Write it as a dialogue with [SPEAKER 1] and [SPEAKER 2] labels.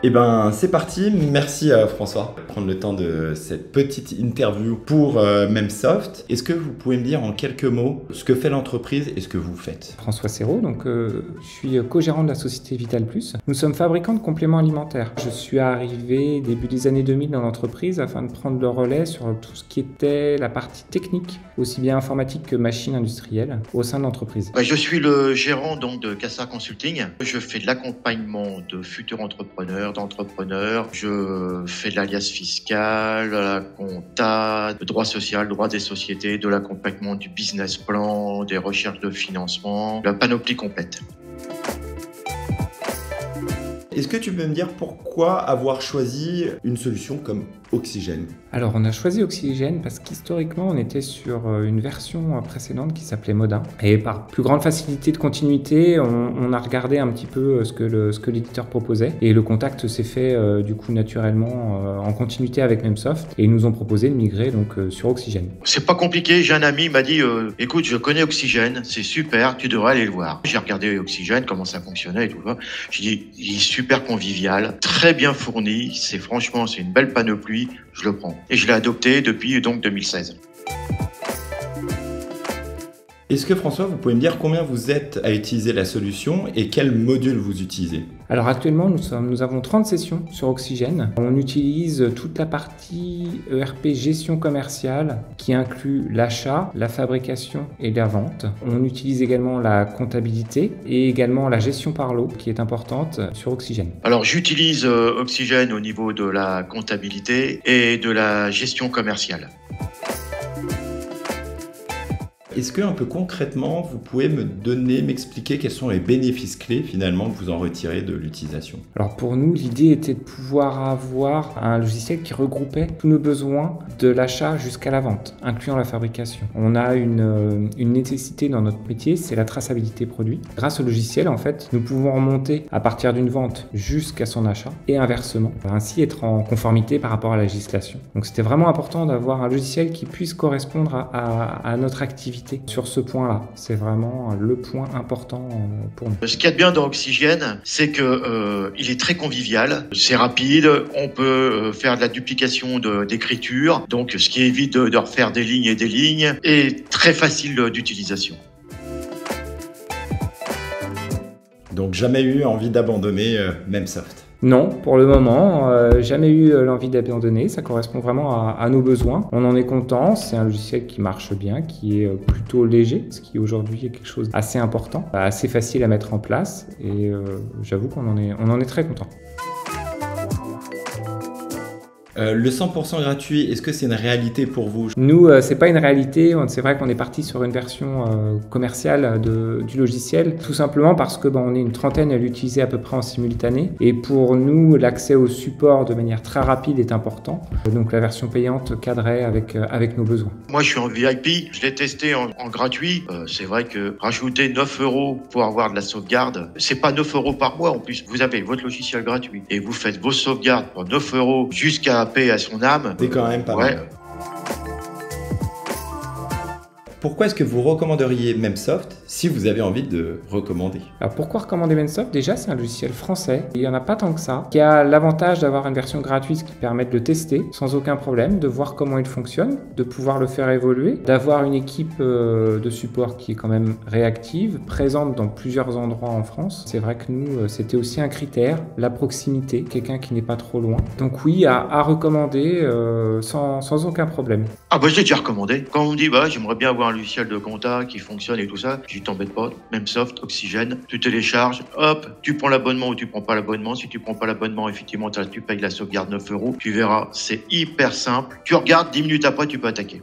[SPEAKER 1] Eh ben, c'est parti. Merci François de prendre le temps de cette petite interview pour Memsoft. Est-ce que vous pouvez me dire en quelques mots ce que fait l'entreprise et ce que vous faites?
[SPEAKER 2] François Serrault, je suis co-gérant de la société Vital Plus. Nous sommes fabricants de compléments alimentaires. Je suis arrivé début des années 2000 dans l'entreprise afin de prendre le relais sur tout ce qui était la partie technique, aussi bien informatique que machine industrielle, au sein de l'entreprise.
[SPEAKER 3] Je suis le gérant donc de Cassar Consulting. Je fais de l'accompagnement de futurs entrepreneurs, d'entrepreneurs. Je fais de l'alias fiscal, la compta, le droit social, le droit des sociétés, de l'accompagnement du business plan, des recherches de financement, la panoplie complète.
[SPEAKER 1] Est-ce que tu peux me dire pourquoi avoir choisi une solution comme Oxygène?
[SPEAKER 2] Alors on a choisi Oxygène parce qu'historiquement on était sur une version précédente qui s'appelait Modin. Et par plus grande facilité de continuité, on a regardé un petit peu ce que l'éditeur proposait. Et le contact s'est fait du coup naturellement en continuité avec Memsoft. Et ils nous ont proposé de migrer donc sur Oxygène.
[SPEAKER 3] C'est pas compliqué, j'ai un ami qui m'a dit écoute, je connais Oxygène, c'est super, tu devrais aller le voir. J'ai regardé Oxygène, comment ça fonctionnait et tout ça. J'ai dit, il est super convivial, très bien fourni, c'est une belle panoplie, je le prends. Et je l'ai adopté depuis donc 2016.
[SPEAKER 1] Est-ce que François, vous pouvez me dire combien vous êtes à utiliser la solution et quel module vous utilisez?
[SPEAKER 2] Alors actuellement, nous avons 30 sessions sur Oxygène. On utilise toute la partie ERP gestion commerciale qui inclut l'achat, la fabrication et la vente. On utilise également la comptabilité et également la gestion par lot qui est importante sur Oxygène.
[SPEAKER 3] Alors j'utilise Oxygène au niveau de la comptabilité et de la gestion commerciale.
[SPEAKER 1] Est-ce que un peu concrètement, vous pouvez m'expliquer quels sont les bénéfices clés finalement que vous en retirez de l'utilisation? Alors
[SPEAKER 2] pour nous, l'idée était de pouvoir avoir un logiciel qui regroupait tous nos besoins de l'achat jusqu'à la vente, incluant la fabrication. On a une nécessité dans notre métier, c'est la traçabilité produit. Grâce au logiciel, en fait, nous pouvons remonter à partir d'une vente jusqu'à son achat et inversement, ainsi être en conformité par rapport à la législation. Donc c'était vraiment important d'avoir un logiciel qui puisse correspondre à notre activité. Sur ce point-là, c'est vraiment le point important pour nous.
[SPEAKER 3] Ce qu'il y a de bien dans Oxygène, c'est que il est très convivial, c'est rapide, on peut faire de la duplication d'écriture, donc ce qui évite de refaire des lignes et très facile d'utilisation.
[SPEAKER 1] Donc jamais eu envie d'abandonner Memsoft?
[SPEAKER 2] Non, pour le moment, jamais eu l'envie d'abandonner, ça correspond vraiment à nos besoins. On en est content, c'est un logiciel qui marche bien, qui est plutôt léger, ce qui aujourd'hui est quelque chose d'assez important, assez facile à mettre en place et j'avoue qu'on en est très content.
[SPEAKER 1] Le 100% gratuit, est-ce que c'est une réalité pour vous?
[SPEAKER 2] Nous, c'est pas une réalité. C'est vrai qu'on est parti sur une version commerciale du logiciel, tout simplement parce que on est une trentaine à l'utiliser à peu près en simultané. Et pour nous, l'accès au support de manière très rapide est important. Donc la version payante cadrait avec nos besoins.
[SPEAKER 3] Moi, je suis en VIP. Je l'ai testé en gratuit. C'est vrai que rajouter 9 € pour avoir de la sauvegarde, c'est pas 9 € par mois. En plus, vous avez votre logiciel gratuit et vous faites vos sauvegardes pour 9 € jusqu'à paix à son âme.
[SPEAKER 1] C'est quand même pas mal. Pourquoi est-ce que vous recommanderiez Memsoft si vous avez envie de recommander?
[SPEAKER 2] Alors pourquoi recommander Memsoft? Déjà, c'est un logiciel français. Il n'y en a pas tant que ça. Qui a l'avantage d'avoir une version gratuite qui permet de le tester sans aucun problème, de voir comment il fonctionne, de pouvoir le faire évoluer, d'avoir une équipe de support qui est quand même réactive, présente dans plusieurs endroits en France. C'est vrai que nous, c'était aussi un critère, la proximité, quelqu'un qui n'est pas trop loin. Donc oui, à recommander sans aucun problème.
[SPEAKER 3] Ah je l'ai déjà recommandé. Quand on me dit j'aimerais bien avoir un logiciel de compta qui fonctionne et tout ça, je dis t'embête pas, Memsoft, Oxygène, tu télécharges, hop, tu prends l'abonnement ou tu prends pas l'abonnement. Si tu prends pas l'abonnement, effectivement, tu payes la sauvegarde 9 €. Tu verras, c'est hyper simple. Tu regardes, 10 minutes après, tu peux attaquer.